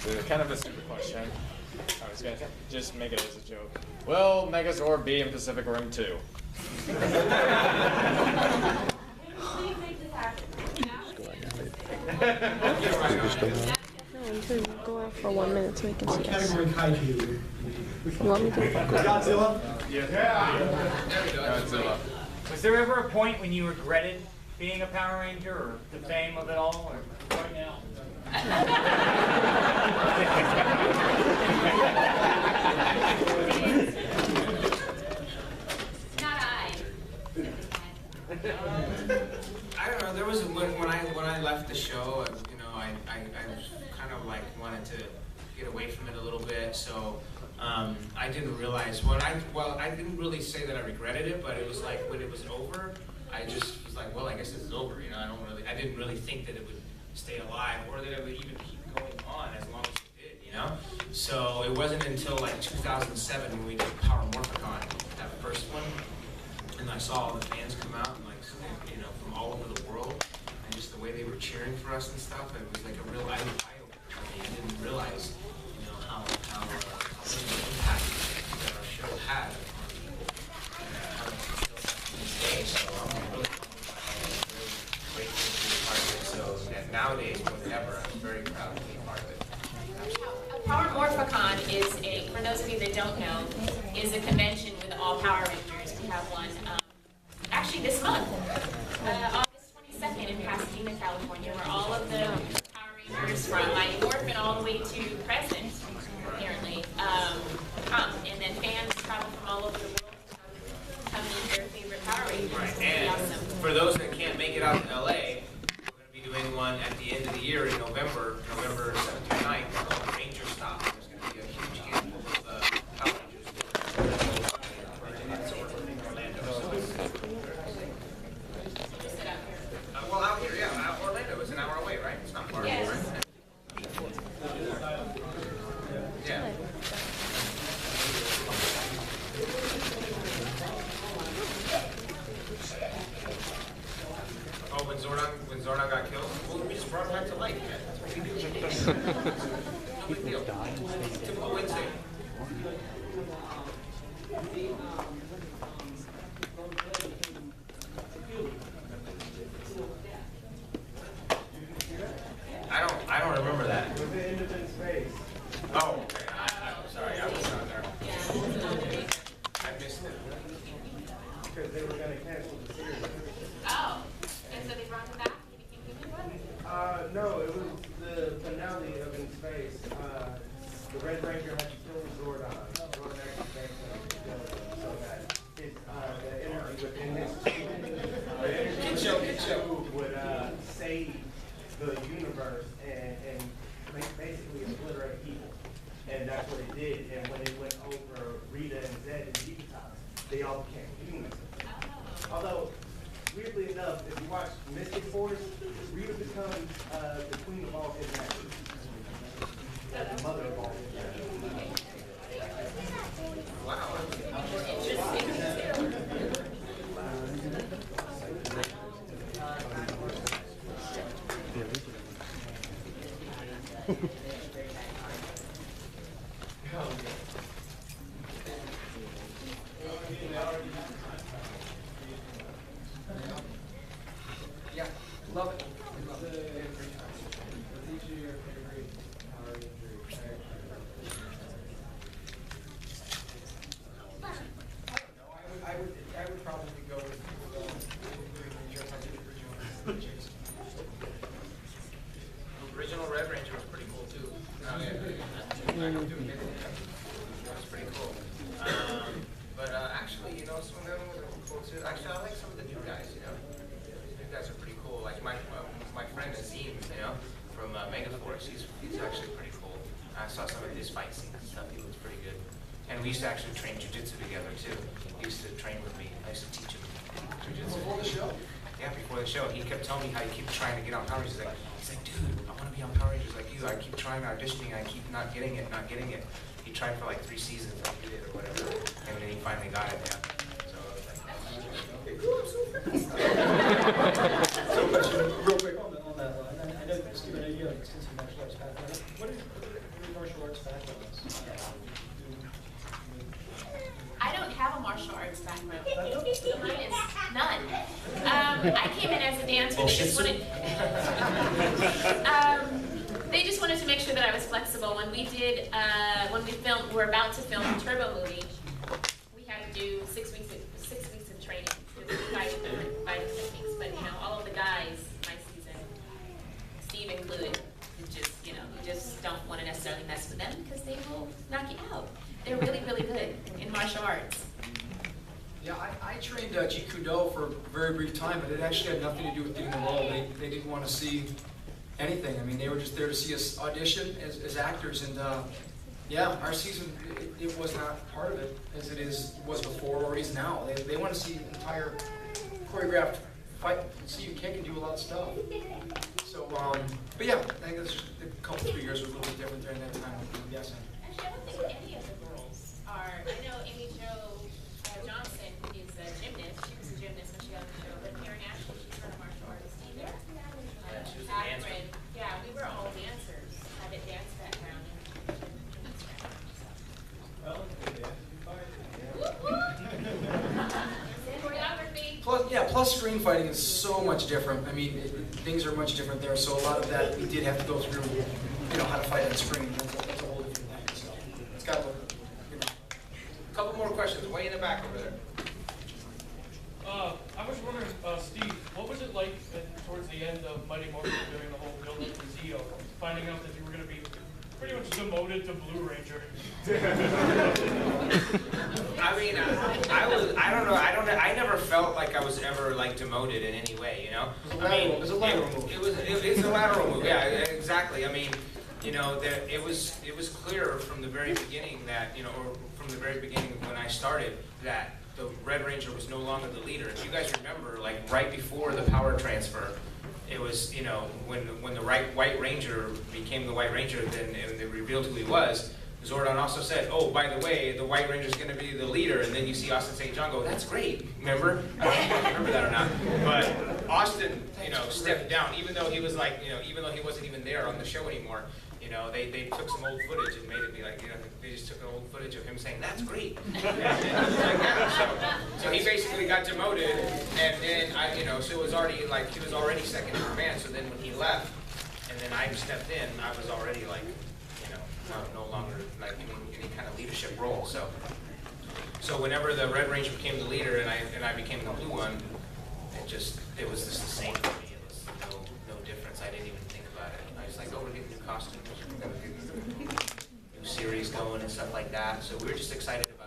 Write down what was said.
Kind of a stupid question. I was gonna just make it as a joke. Will Megazord be in Pacific Rim 2? Please make this happen. No, until you go out for 1 minute so we can see us. Category kaiju. You want me to? Godzilla? Godzilla. Was there ever a point when you regretted being a Power Ranger, or the fame of it all, or right now? Not I. I don't know. There was when I left the show, you know, I was kind of like wanted to get away from it a little bit. So I didn't realize I didn't really say that I regretted it, but it was like when it was over, I just was like, well, I guess this is over. You know, I didn't really think that it would stay alive or that it would even keep going on as long as it did. You know, so it wasn't until like 2007 when we did Power Morphicon, that first one. And I saw all the fans come out and like, you know, from all over the world, and just the way they were cheering for us and stuff. It was like a real eye opener. I didn't realize, you know, how much impact that our show had on people, and how much it still has to this day. So I'm really grateful to be part of it. So that nowadays, more than ever, I'm very proud to be part of it. Power Morphicon is for those of you that don't know, is a convention with all Power Rangers. We have one actually this month, August 22nd in Pasadena, California, where all of the Power Rangers from Mighty Morphin all the way to present, apparently, come. And then fans travel from all over the world to come meet their favorite Power Rangers. Right, It's and awesome. for those that can't make it out to LA, we're going to be doing one at the end of the year in November 7th through 9th, called Ranger Stop. There's going to be a huge handful of Power Rangers in Orlando. Just sit out here. Well, out here, yeah, Orlando is an hour away, right? It's not far away, Yes. right? Yeah. Oh, when Zordon got killed? Well, we just brought him back to life, man. That's what we do. No big deal. Typical Wednesday. I don't remember that. It was the end of in space. Oh, okay. I'm sorry, I was not there. I missed it. Because they were going to cancel the series. Oh, and so they brought him back? He became human? No, it was the finale of In Space. The Red Ranger had to kill Zordon. Zordon actually thanked him to kill him so that his, the energy within his Kid show. would save the universe and basically obliterate people. And that's what it did. And when it went over Rita and Zed and Detox, they all became humans. Although, weirdly enough, if you watch Mystic Force, Rita becomes the queen of all hidden magic. The mother of all hidden magic. Wow. Yeah, love it. Love it. What's each of your favorite Power Ranger characters? I don't know. I would probably go with Green Ranger if I did original Rangers. Original Red Ranger was pretty cool too. Oh, yeah. I don't do it. That was pretty cool. But actually, you know, some of them were cool too. Actually, I like some of the new guys, you know. These new guys are pretty cool. Like my friend Azim, you know, from Megaforce, he's actually pretty cool. I saw some of his fight scenes and stuff. He looks pretty good. And we used to actually train jujitsu together too. He used to train with me. I used to teach him jujitsu. Before the show? Yeah, before the show. He kept telling me how he keeps trying to get on Power Rangers. He's like, dude, I want to be on Power Rangers like you. I keep trying auditioning. I keep not getting it. He tried for like 3 seasons and he did it or whatever. And then he finally got it, yeah. So I was like, okay, cool, I'm so fast. So, real quick on that line, I know, Steve, I know you have extensive martial arts background. What are martial arts background? I don't have a martial arts background. Mine is none. I came in as a dancer. They just wanted to make sure that I was flexible. When we filmed, we're about to film a Turbo movie. We had to do 6 weeks of training with fighting techniques. But all of the guys my season, Steve included, you just don't want to necessarily mess with them because they will knock you out. They're really, really good in martial arts. Yeah, I trained Jeet Kune Do for a very brief time, but it actually had nothing to do with getting the role. They didn't want to see anything. I mean, they were just there to see us audition as actors. And yeah, our season, it was not part of it as it was before or is now. They want to see the entire choreographed fight, see you kick and do a lot of stuff. So, but yeah, I think that's a couple, 3 years was a little bit different during that time, I'm guessing. Actually, I don't think any of the girls are. I know Amy Jo Johnson is a gymnast. She was a gymnast when she got on the show. But Karen Ashley, she's not a martial artist either. She was a dancer. Catherine, yeah, we were all dancers. Had a dance background. Well, Choreography. Plus screen fighting is so much different. I mean, things are much different there. So a lot of that we did have to go through, how to fight on screen. That's a whole different thing. So it's got to look, A couple more questions. Way in the back over there. I was wondering, Steve, what was it like towards the end of Mighty Morphin during the whole build-up to Zeo, finding out that you were going to be pretty much demoted to Blue Ranger? I mean, I never felt like I was ever demoted in any way, It was a lateral move. It's a lateral move, yeah, exactly. I mean, it was clear from the very beginning that, or from the very beginning of when I started, that the Red Ranger was no longer the leader. If you guys remember, right before the power transfer, it was, when the White Ranger became the White Ranger, and they revealed who he was, Zordon also said, oh, by the way, the White Ranger's going to be the leader, and then you see Austin St. John go, that's great, remember? I don't know if you remember that or not. But Austin, stepped down, even though he was even though he wasn't even there on the show anymore. They took some old footage and made it be they just took an old footage of him saying, that's great. So he basically got demoted, and then, so it was already, he was already second in command, so then when he left, and then I stepped in, I was already, no longer, in any kind of leadership role, so whenever the Red Ranger became the leader, and I became the blue one, it was just the same for me. It was no difference. I didn't even think about it. I was like, oh, we're getting new costumes, we're going to get new series going and stuff like that. So we were just excited about